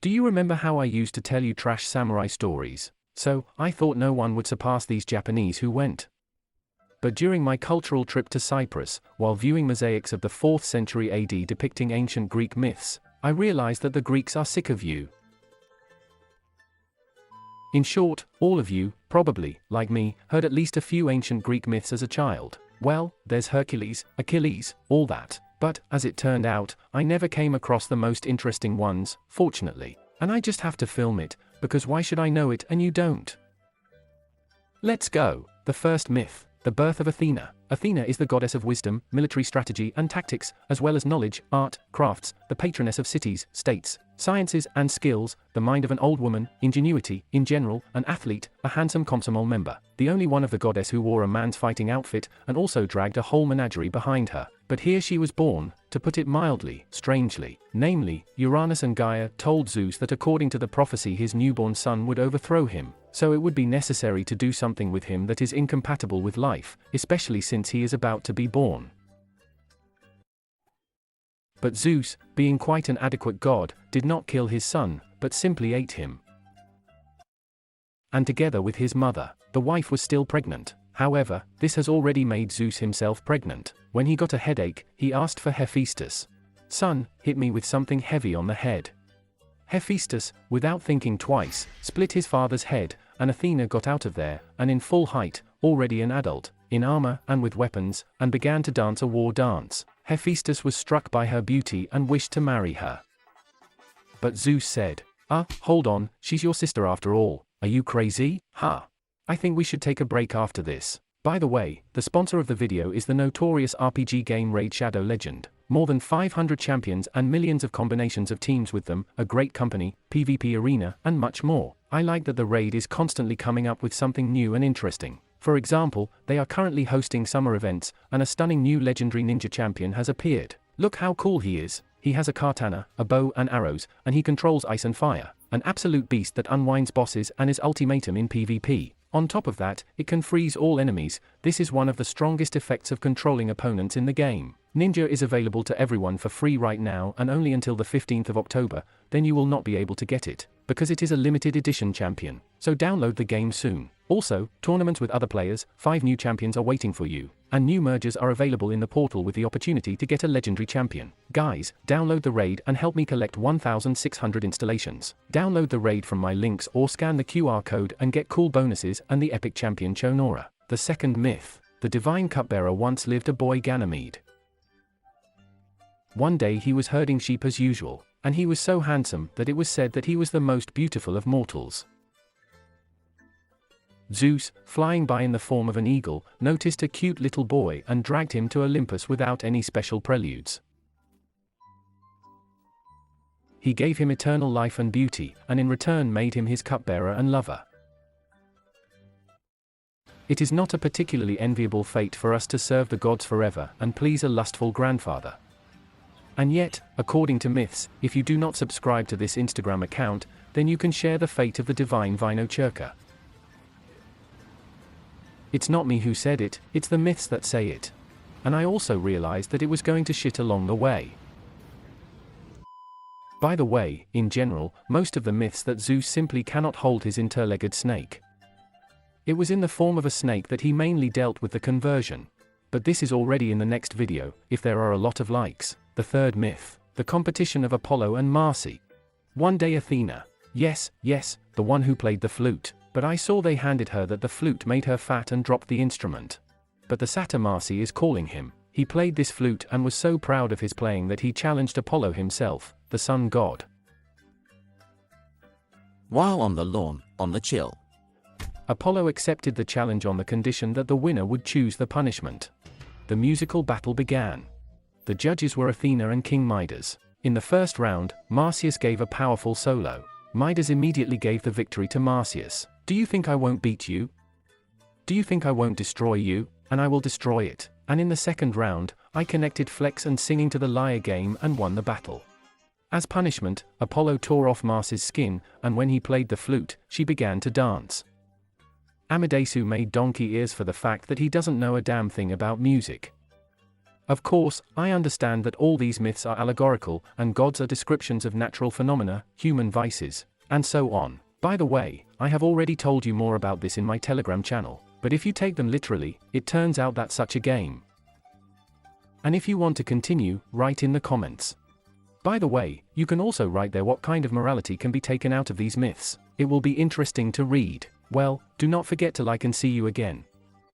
Do you remember how I used to tell you trash samurai stories? So, I thought no one would surpass these Japanese who went. But during my cultural trip to Cyprus, while viewing mosaics of the 4th century AD depicting ancient Greek myths, I realized that the Greeks are sick of you. In short, all of you, probably, like me, heard at least a few ancient Greek myths as a child. Well, there's Hercules, Achilles, all that. But, as it turned out, I never came across the most interesting ones, fortunately. And I just have to film it, because why should I know it and you don't? Let's go. The first myth. The birth of Athena. Athena is the goddess of wisdom, military strategy and tactics, as well as knowledge, art, crafts, the patroness of cities, states, sciences and skills, the mind of an old woman, ingenuity, in general, an athlete, a handsome Komsomol member, the only one of the goddess who wore a man's fighting outfit, and also dragged a whole menagerie behind her. But here she was born, to put it mildly, strangely. Namely, Uranus and Gaia told Zeus that according to the prophecy his newborn son would overthrow him, so it would be necessary to do something with him that is incompatible with life, especially since he is about to be born. But Zeus, being quite an adequate god, did not kill his son, but simply ate him. And together with his mother, the wife was still pregnant. However, this has already made Zeus himself pregnant. When he got a headache, he asked for Hephaestus. "Son, hit me with something heavy on the head." Hephaestus, without thinking twice, split his father's head, and Athena got out of there, and in full height, already an adult, in armor and with weapons, and began to dance a war dance. Hephaestus was struck by her beauty and wished to marry her. But Zeus said, hold on, she's your sister after all, are you crazy? I think we should take a break after this. By the way, the sponsor of the video is the notorious RPG game Raid Shadow Legend. More than 500 champions and millions of combinations of teams with them, a great company, PvP arena, and much more. I like that the Raid is constantly coming up with something new and interesting. For example, they are currently hosting summer events, and a stunning new legendary ninja champion has appeared. Look how cool he is. He has a katana, a bow and arrows, and he controls ice and fire. An absolute beast that unwinds bosses and is ultimatum in PvP. On top of that, it can freeze all enemies. This is one of the strongest effects of controlling opponents in the game. Ninja is available to everyone for free right now and only until the 15th of October, then you will not be able to get it, because it is a limited edition champion. So download the game soon. Also, tournaments with other players, 5 new champions are waiting for you, and new mergers are available in the portal with the opportunity to get a legendary champion. Guys, download the raid and help me collect 1,600 installations. Download the raid from my links or scan the QR code and get cool bonuses and the epic champion Chonora. The second myth. The divine cupbearer once lived a boy Ganymede. One day he was herding sheep as usual, and he was so handsome that it was said that he was the most beautiful of mortals. Zeus, flying by in the form of an eagle, noticed a cute little boy and dragged him to Olympus without any special preludes. He gave him eternal life and beauty, and in return made him his cupbearer and lover. It is not a particularly enviable fate for us to serve the gods forever and please a lustful grandfather. And yet, according to myths, if you do not subscribe to this Instagram account, then you can share the fate of the divine Vinocherka. It's not me who said it, it's the myths that say it. And I also realized that it was going to shit along the way. By the way, in general, most of the myths that Zeus simply cannot hold his interlegged snake. It was in the form of a snake that he mainly dealt with the conversion. But this is already in the next video, if there are a lot of likes. The third myth. The competition of Apollo and Marcy. One day Athena. Yes, the one who played the flute. But I saw they handed her that the flute made her fat and dropped the instrument. But the satyr Marcy is calling him. He played this flute and was so proud of his playing that he challenged Apollo himself, the sun god. While on the lawn, on the chill. Apollo accepted the challenge on the condition that the winner would choose the punishment. The musical battle began. The judges were Athena and King Midas. In the first round, Marsyas gave a powerful solo. Midas immediately gave the victory to Marsyas. Do you think I won't beat you? Do you think I won't destroy you? And I will destroy it. And in the second round, I connected flex and singing to the lyre game and won the battle. As punishment, Apollo tore off Marsyas' skin, and when he played the flute, she began to dance. Amadeisu made donkey ears for the fact that he doesn't know a damn thing about music. Of course, I understand that all these myths are allegorical, and gods are descriptions of natural phenomena, human vices, and so on. By the way, I have already told you more about this in my Telegram channel, but if you take them literally, it turns out that's such a game. And if you want to continue, write in the comments. By the way, you can also write there what kind of morality can be taken out of these myths. It will be interesting to read. Well, do not forget to like and see you again.